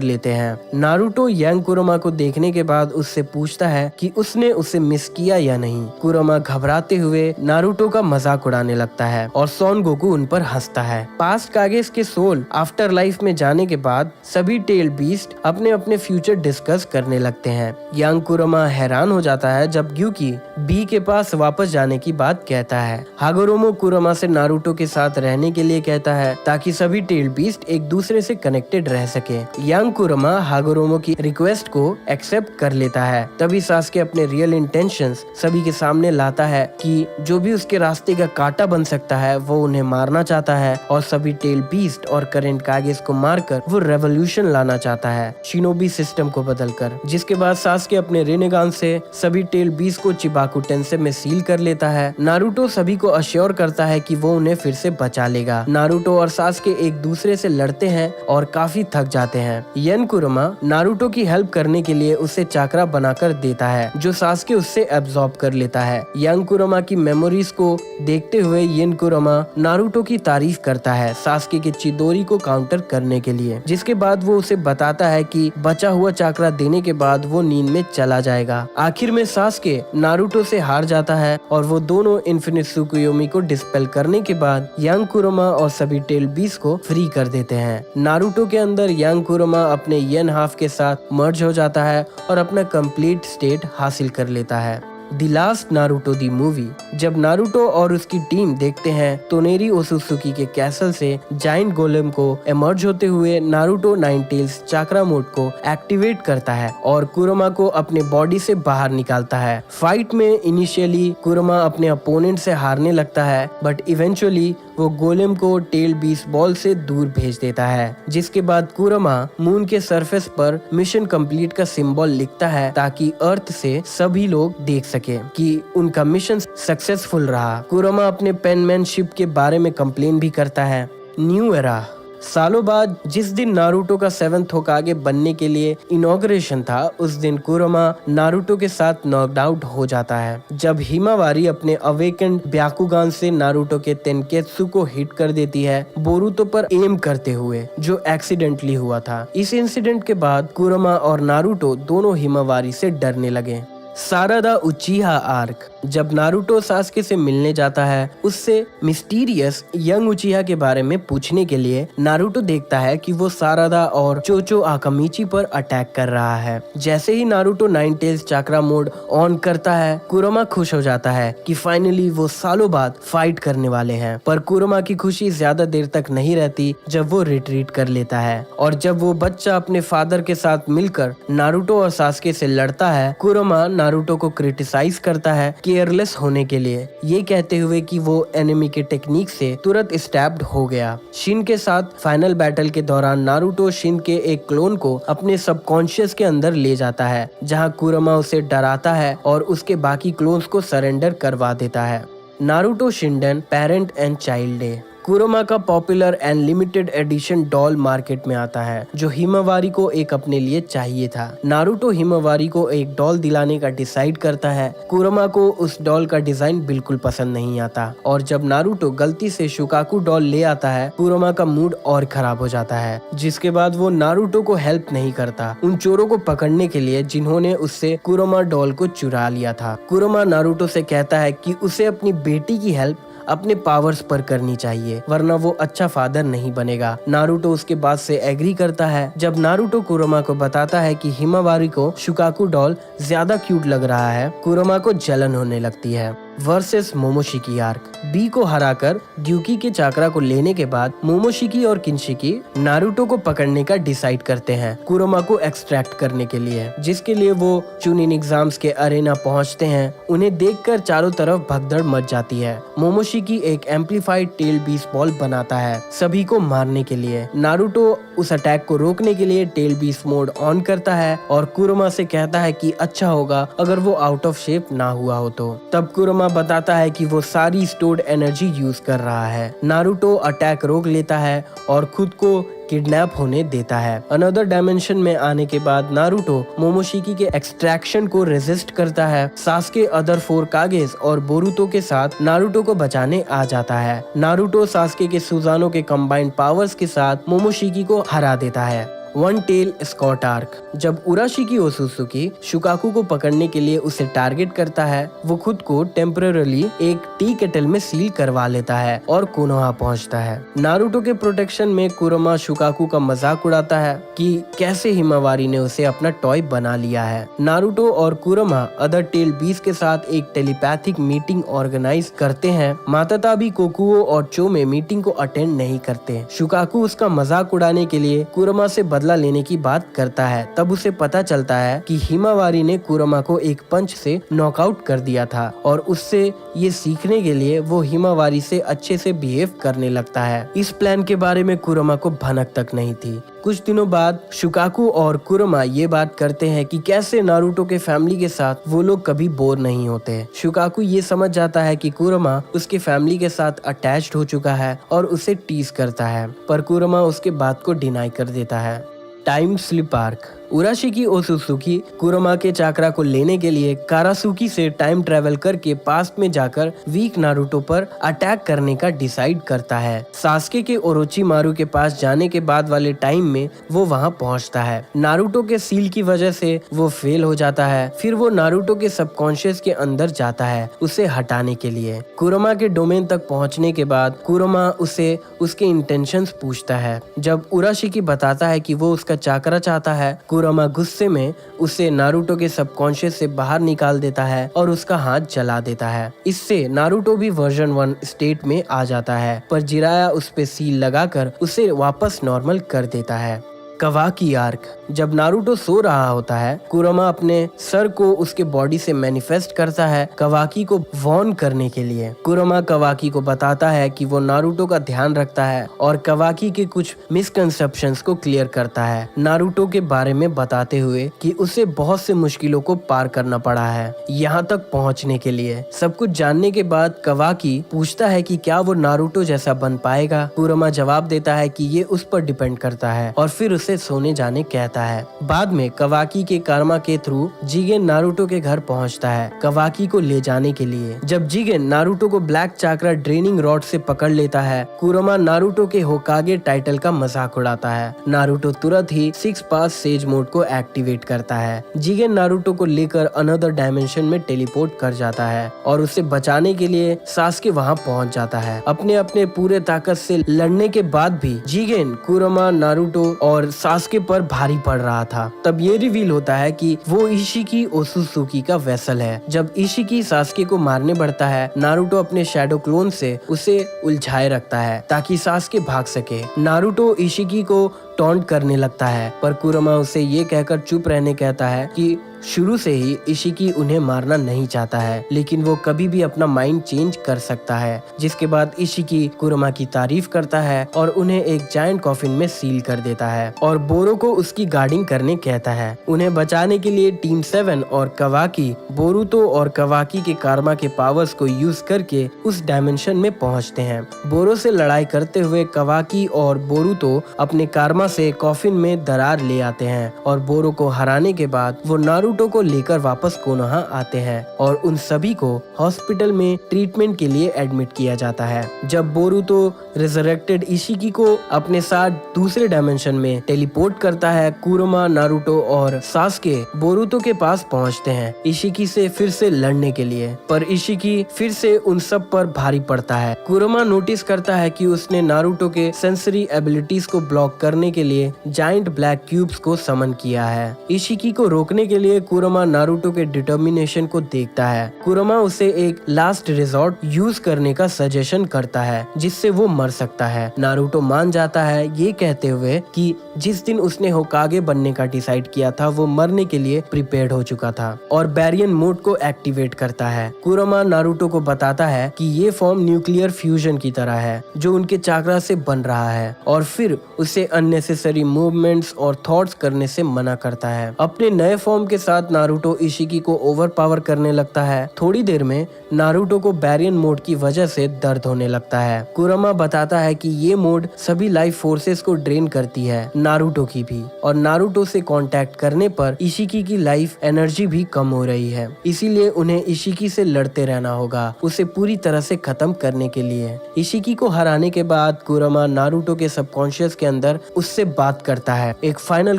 लेते हैं। नारुतो यंग कुरोमा को देखने के बाद उससे पूछता है कि उसने उसे मिस किया या नहीं। कुरोमा घबराते हुए नारुतो का मजाक उड़ाने लगता है और सोन गोकू उन पर हंसता है। पास्ट कागेस के सोल आफ्टर लाइफ में जाने के बाद सभी टेल बीस्ट अपने अपने फ्यूचर डिस्कस करने लगते हैं। यंग कुरोमा हैरान हो जाता है जब ग्यूकी बी के पास वापस जाने की बात कहता है। हागोरोमो कुरोमा से नारुतो के साथ रहने के लिए कहता है ताकि सभी टेल बीस्ट एक दूसरे से कनेक्टेड रह सके। यंग कुरोमा हागोरोमो की रिक्वेस्ट को एक्सेप्ट कर लेता है। तभी सास्के अपने रियल इंटेंशंस सभी के सामने लाता है कि जो भी उसके रास्ते का कांटा बन सकता है वो उन्हें मारना चाहता है और सभी टेल बीस्ट और करेंट कागेस को मारकर वो रेवोल्यूशन लाना चाहता है शिनोबी सिस्टम को बदलकर। जिसके बाद सास्के अपने रेनेगान से सभी टेल बीस्ट को चिबाकू टेंसे में सील कर लेता है। नारुतो सभी को अश्योर करता है कि वो उन्हें फिर से बचा लेगा। नारुतो और सास्के एक दूसरे से लड़ते हैं और काफी थक जाते हैं। यन कुरोमा नारुतो की हेल्प करने के लिए उसे चाकरा बनाकर देता है जो सास्के उससे एब्जॉर्ब कर लेता है। यंग कुरोमा की मेमोरीज को देखते हुए यन कुरोमा नारुतो की तारीफ करता है सास्के के चिदोरी को काउंटर करने के लिए। जिसके बाद वो उसे बताता है कि बचा हुआ चाकरा देने के बाद वो नींद में चला जाएगा। आखिर में सास्के नारुतो से हार जाता है और वो दोनों इन्फिनिट सुकुयोमी को डिस्पेल करने के बाद यंग कुरोमा और सभी टेल बीस्ट को फ्री कर देते हैं। नारुतो के अंदर यंग कुरोमा अपने यन हाफ के साथ मर्ज हो जाता है और अपना कंप्लीट स्टेट हासिल कर लेता है। The last Naruto the movie. जब नारुतो और उसकी टीम देखते हैं तो नेरी ओसुत्सुकी के कैसल से जाइंट गोलेम को इमर्ज होते हुए Naruto nine tails chakra mode को एक्टिवेट करता है और कुरोमा को अपने बॉडी से बाहर निकालता है। फाइट में इनिशियली कुरोमा अपने अपोनेंट से हारने लगता है बट इवेंचुअली वो गोलेम को टेल बीस्ट बॉल से दूर भेज देता है। जिसके बाद कुरोमा मून के सरफेस पर मिशन कंप्लीट का सिंबल लिखता है ताकि अर्थ से सभी लोग देख सके कि उनका मिशन सक्सेसफुल रहा। कुरोमा अपने पेनमैनशिप के बारे में कंप्लेन भी करता है। New era. सालों बाद जिस दिन नारुतो का 7th होकागे बनने के लिए इनॉग्रेशन था उस दिन कुरोमा नारुतो के साथ नॉकड आउट हो जाता है। जब हिमावारी अपने अवेकेंड ब्याकुगान से नारुतो के तेनकेत्सु को हिट कर देती है बोरुतो पर एम करते हुए जो एक्सीडेंटली हुआ था। इस इंसिडेंट के बाद कुरोमा और नारुतो दोनों हिमावारी से डरने लगे। सारादा उचिहा आर्क। जब नारुतो सास्के से मिलने जाता है उससे मिस्टीरियस यंग उचिहा के बारे में पूछने के लिए नारुतो देखता है कि वो सारादा और चोचो आकामिची पर अटैक कर रहा है। जैसे ही Naruto nine tails chakra mode on करता है कुरोमा खुश हो जाता है कि फाइनली वो सालों बाद फाइट करने वाले हैं। पर कुरोमा की खुशी ज्यादा देर तक नहीं रहती जब वो रिट्रीट कर लेता है और जब वो बच्चा अपने फादर के साथ मिलकर नारुतो और सास्के से लड़ता है कुरोमा नारुतो को क्रिटिसाइज करता है केयरलेस होने के लिए, ये कहते हुए कि वो एनिमी के टेक्निक से तुरंत स्टैब्ड हो गया। शिन के साथ फाइनल बैटल के दौरान नारुतो शिन के एक क्लोन को अपने सबकॉन्शियस के अंदर ले जाता है जहां कुरोमा उसे डराता है और उसके बाकी क्लोन्स को सरेंडर करवा देता है। Naruto Shinden parent and child day. Kurama का popular and limited edition doll market में आता है जो हिमावारी को एक अपने लिए चाहिए था। नारुतो हिमावारी को एक डॉल दिलाने का डिसाइड करता है। कुरोमा को उस डॉल का डिजाइन बिल्कुल पसंद नहीं आता और जब नारुतो गलती से शुकाकू डॉल ले आता है कुरोमा का मूड और खराब हो जाता है। जिसके बाद वो नारुतो को हेल्प नहीं करता उन चोरों को पकड़ने के लिए जिन्होंने उससे कुरोमा डॉल को चुरा लिया था। कुरोमा नारुतो से कहता है कि उसे अपनी बेटी की हेल्प अपने पावर्स पर करनी चाहिए वरना वो अच्छा फादर नहीं बनेगा। नारुतो उसके बात से एग्री करता है। जब नारुतो कुरोमा को बताता है कि हिमावारी को शुकाकू डॉल ज्यादा क्यूट लग रहा है कुरोमा को जलन होने लगती है। Versus Momoshiki arc. बी को हराकर ग्यूकी के चाकरा को लेने के बाद मोमोशिकी और किनशिकी नारुतो को पकड़ने का डिसाइड करते हैं कुरोमा को एक्सट्रैक्ट करने के लिए, जिसके लिए वो चुनिन एग्जाम्स के अरेना पहुंचते हैं। उन्हें देखकर चारों तरफ भगदड़ मच जाती है। मोमोशिकी एक एम्पलीफाइड टेल बीस्ट बॉल बनाता है सभी को मारने के लिए। नारुतो उस अटैक को रोकने के लिए टेल बीस्ट मोड ऑन करता है और कुरोमा से कहता है कि अच्छा होगा अगर वो आउट ऑफ शेप ना हुआ हो तो। तब कुरोमा बताता है कि वो सारी स्टोर्ड एनर्जी यूज कर रहा है। नारुतो अटैक रोक लेता है और खुद को किडनैप होने देता है। अनदर डायमेंशन में आने के बाद नारुतो मोमोशिकी के एक्सट्रैक्शन को रेजिस्ट करता है। सास्के अदर 4 कागेस और बोरुतो के साथ नारुतो को बचाने आ जाता है। नारुतो सास्के के सुजानो के कंबाइंड पावर्स के साथ मोमोशिकी को हरा देता है। One tail Scott arc. जब उराशिकी ओसुत्सुकी शुकाकू को पकड़ने के लिए उसे टारगेट करता है, वो खुद को टेम्पररी एक टी केटल में सील करवा लेता है और कोनोहा पहुंचता है। नारुतो के प्रोटेक्शन में कुरमा शुकाकू का मजाक उड़ाता है कि कैसे हिमावारी ने उसे अपना टॉय बना लिया है। नारुतो और कुरमा अदर टेल बीस के साथ एक टेलीपैथिक मीटिंग ऑर्गेनाइज करते हैं। माताताबी, कोकुओ और चोमे मीटिंग को अटेंड नहीं करते। शुकाकू उसका मजाक उड़ाने के लिए कुरमा से बदला लेने की बात करता है। तब उसे पता चलता है कि हिमावारी ने कुरमा को एक पंच से नॉकआउट कर दिया था और उससे ये सीखने के लिए वो हिमावारी से अच्छे से बिहेव करने लगता है। इस प्लान के बारे में कुरमा को भनक तक नहीं थी। कुछ दिनों बाद शुकाकू और कुरमा ये बात करते हैं कि कैसे नारुतो के फैमिली के साथ वो लोग कभी बोर नहीं होते। शुकाकू ये समझ जाता है कि कुरमा उसके फैमिली के साथ अटैच्ड हो चुका है और उसे टीज करता है, पर कुरमा उसके बात को डिनाई कर देता है। Time slip arc. Urashiki Otsutsuki Kurama के चाकरा को लेने के लिए कारासुकी से टाइम ट्रेवल करके पास्ट में जाकर वीक नारुतो पर अटैक करने का डिसाइड करता है। सास्के के ओरोचिमारू के पास जाने के बाद वाले टाइम में वो वहां पहुंचता है। नारुतो के सील की वजह से वो फेल हो जाता है। फिर वो नारुतो के सबकॉन्शियस के अंदर जाता है उसे हटाने के लिए। कुरमा के डोमेन तक पहुंचने के बाद कुरमा उसे उसके इंटेंशंस पूछता है। जब उराशिकी बताता है कि वो उसका चाकरा चाहता है, कुरमा गुस्से में उसे नारुतो के सबकॉन्शियस से बाहर निकाल देता है और उसका हाथ जला देता है। इससे नारुतो भी वर्जन 1 स्टेट में आ जाता है, पर जिराया उस पे सील लगाकर उसे वापस नॉर्मल कर देता है। कवाकी आर्क। जब नारुतो सो रहा होता है, कुरमा अपने सर को उसके बॉडी से मैनिफेस्ट करता है कवाकी को वॉर्न करने के लिए। कुरमा कवाकी को बताता है कि वो नारुतो का ध्यान रखता है और कवाकी के कुछ मिसकंसेप्शंस को क्लियर करता है, नारुतो के बारे में बताते हुए कि उसे बहुत से मुश्किलों को पार करना पड़ा है यहाँ तक पहुँचने के लिए। सब कुछ जानने के बाद कवाकी पूछता है कि क्या वो नारुतो जैसा बन पाएगा। कुरमा जवाब देता है कि ये उस पर डिपेंड करता है और फिर उसे सोने जाने कहता है। बाद में कवाकी के कर्मा के थ्रू जिगेन नारुतो के घर पहुंचता है कवाकी को ले जाने के लिए। जब जिगेन नारुतो को ब्लैक चाकरा ड्रेनिंग रॉड से पकड़ लेता है, कुरमा नारुतो के होकागे टाइटल का मजाक उड़ाता है। नारुतो तुरंत ही 6 पास सेज मोड को एक्टिवेट करता है। जिगेन नारुतो को लेकर अनदर डायमेंशन में टेलीपोर्ट कर जाता है और उसे बचाने के लिए सास्के वहां पहुंच जाता है। अपने अपने पूरे ताकत से लड़ने के बाद भी जिगेन कुरमा, नारुतो और सास्के पर भारी पड़ रहा था। तब ये रिवील होता है कि वो इशिकी ओसुत्सुकी का वेसल है। जब इशिकी सास्के को मारने बढ़ता है, नारुतो अपने शैडो क्लोन से उसे उलझाए रखता है ताकि सास्के भाग सके। नारुतो इशिकी को टॉन्ट करने लगता है, पर कुरमा उसे ये कहकर चुप रहने कहता है कि शुरू से ही इशिकी उन्हें मारना नहीं चाहता है, लेकिन वो कभी भी अपना माइंड चेंज कर सकता है। जिसके बाद इशिकी कुरमा की तारीफ करता है और उन्हें एक जायंट कॉफिन में सील कर देता है और बोरो को उसकी गार्डिंग करने कहता है। उन्हें बचाने के लिए टीम 7 और कवाकी बोरुतो और कवाकी के कर्मा के पावर्स को यूज करके उस डायमेंशन में पहुंचते हैं। बोरो से लड़ाई करते हुए कवाकी और बोरुतो अपने कर्मा से कॉफिन में दरार ले आते हैं और बोरो को हराने के बाद वो नारुतो को लेकर वापस कोनोहा आते हैं और उन सभी को हॉस्पिटल में ट्रीटमेंट के लिए एडमिट किया जाता है। जब बोरुतो रिजरेक्टेड इशिकी को अपने साथ दूसरे डायमेंशन में टेलीपोर्ट करता है, कुरमा, नारुतो और सास्के बोरुतो के पास पहुंचते हैं इशिकी से फिर से लड़ने के लिए, पर इशिकी फिर से उन सब पर भारी पड़ता है। कुरमा नोटिस करता है कि उसने नारुतो के सेंसरी एबिलिटीज को ब्लॉक करने के लिए जायंट ब्लैक क्यूब्स को समन किया है। इशिकी को रोकने के लिए कुरमा नारुतो के डिटर्मिनेशन को देखता है। कुरमा उसे एक लास्ट रिजॉर्ट यूज करने का सजेशन करता है जिससे वो मर सकता है। नारुतो मान जाता है ये कहते हुए कि जिस दिन उसने होकागे बनने का डिसाइड किया था वो मरने के लिए प्रिपेयर्ड हो चुका था और बैरियन मोड को एक्टिवेट करता है। कुरमा नारुतो को बताता है कि ये फॉर्म न्यूक्लियर फ्यूजन की तरह है जो उनके चाकरा से बन रहा है और फिर उसे अन्य अननेसेसरी मूवमेंट्स और थॉट्स करने से मना करता है। अपने नए फॉर्म के साथ नारुतो इशिकी को ओवरपावर करने लगता है। थोड़ी देर में नारुतो को बैरियन मोड की वजह से दर्द होने लगता है। कुरमा बताता है कि ये मोड सभी लाइफ फोर्सेस को ड्रेन करती है, नारुतो की भी, और नारुतो से कांटेक्ट करने पर इशिकी की लाइफ एनर्जी भी कम हो रही है। इसीलिए उन्हें इशिकी से लड़ते रहना होगा, उसे पूरी तरह से खत्म करने के लिए। इशिकी को हराने के बाद कुरमा नारुतो के सबकॉन्शियस के अंदर उससे बात करता है, एक फाइनल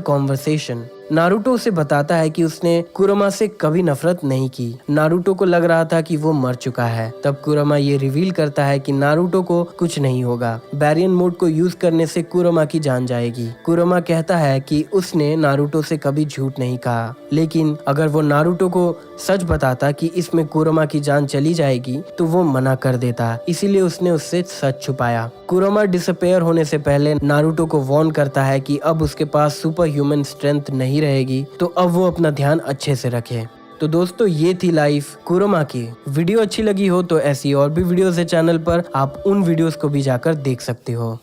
कॉन्वर्सेशन। नारुतो उसे बताता है कि उसने कुरमा से कभी नफरत नहीं की। नारुतो को लग रहा था कि वो मर चुका है। तब कुरमा ये रिवील करता है कि नारुतो को कुछ नहीं होगा, बैरियन मोड को यूज करने से कुरमा की जान जाएगी। कुरमा कहता है कि उसने नारुतो से कभी झूठ नहीं कहा, लेकिन अगर वो नारुतो को सच बताता कि इसमें कुरमा की जान चली जाएगी तो वो मना कर देता, इसीलिए उसने उससे सच छुपाया। कुरमा डिसअपेयर होने से पहले नारुतो को वार्न करता है कि अब उसके पास सुपर ह्यूमन स्ट्रेंथ नहीं रहेगी, तो अब वो अपना ध्यान अच्छे से रखे। तो दोस्तों, ये थी लाइफ कुरमा की। वीडियो अच्छी लगी हो तो ऐसी और भी वीडियोस है चैनल पर, आप उन वीडियोस को भी जाकर देख सकते हो।